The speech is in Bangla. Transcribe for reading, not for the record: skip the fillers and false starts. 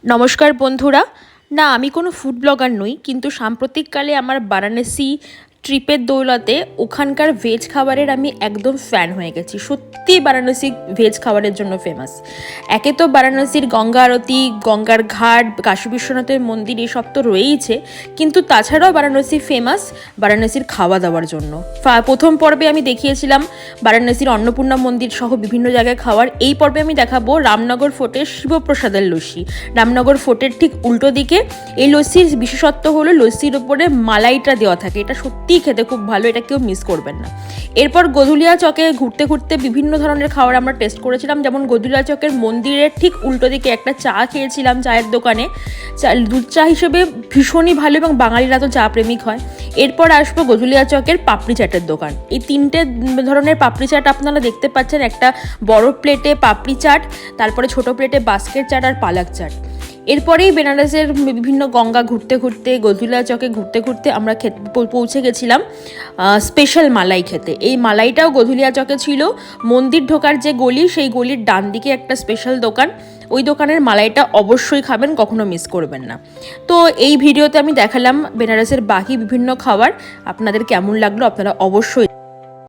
নমস্কার বন্ধুরা। না, আমি কোনো ফুড ব্লগার নই, কিন্তু সাম্প্রতিককালে আমার বারাণসী ট্রিপের দৌলতে ওখানকার ভেজ খাবারের আমি একদম ফ্যান হয়ে গেছি। সত্যি বারাণসী ভেজ খাবারের জন্য ফেমাস। একে তো বারাণসীর গঙ্গা আরতি, গঙ্গার ঘাট, কাশী বিশ্বনাথের মন্দির এসব তো রয়েইছে, কিন্তু তাছাড়াও বারাণসী ফেমাস বারাণসীর খাওয়া দাওয়ার জন্য। প্রথম পর্বে আমি দেখিয়েছিলাম বারাণসীর অন্নপূর্ণা মন্দির সহ বিভিন্ন জায়গায় খাওয়ার। এই পর্বে আমি দেখাবো রামনগর ফোর্টের শিবপ্রসাদের লস্যি। রামনগর ফোর্টের ঠিক উল্টো দিকে এই লস্যির বিশেষত্ব হলো লস্যির ওপরে মালাইটা দেওয়া থাকে। এটা সত্যিই খেতে খুব ভালো, এটা কেউ মিস করবেন না। এরপর গধুলিয়া চকে ঘুরতে ঘুরতে বিভিন্ন ধরনের খাবার আমরা টেস্ট করেছিলাম। যেমন গধুলিয়া চকের মন্দিরের ঠিক উল্টো দিকে একটা চা খেয়েছিলাম চায়ের দোকানে, দুধ চা হিসেবে ভীষণই ভালো, এবং বাঙালিরা তো চা প্রেমিক হয়। এরপর আসবো গধুলিয়া চকের পাপড়ি চাটের দোকান। এই তিনটে ধরনের পাপড়ি চাট আপনারা দেখতে পাচ্ছেন। একটা বড় প্লেটে পাপড়ি চাট, তারপরে ছোট প্লেটে বাস্কেট চাট আর পালাক চাট। এরপরেই বেনারসের বিভিন্ন গঙ্গা ঘুরতে ঘুরতে, গধুলিয়া চকে ঘুরতে ঘুরতে আমরা পৌঁছে গেছিলাম স্পেশাল মালাই খেতে। এই মালাইটাও গধুলিয়া চকে ছিল। মন্দির ঢোকার যে গলি, সেই গলির ডান দিকে একটা স্পেশাল দোকান। ওই দোকানের মালাইটা অবশ্যই খাবেন, কখনো মিস করবেন না। তো এই ভিডিওতে আমি দেখালাম বেনারসের বাকি বিভিন্ন খাবার। আপনাদের কেমন লাগলো আপনারা অবশ্যই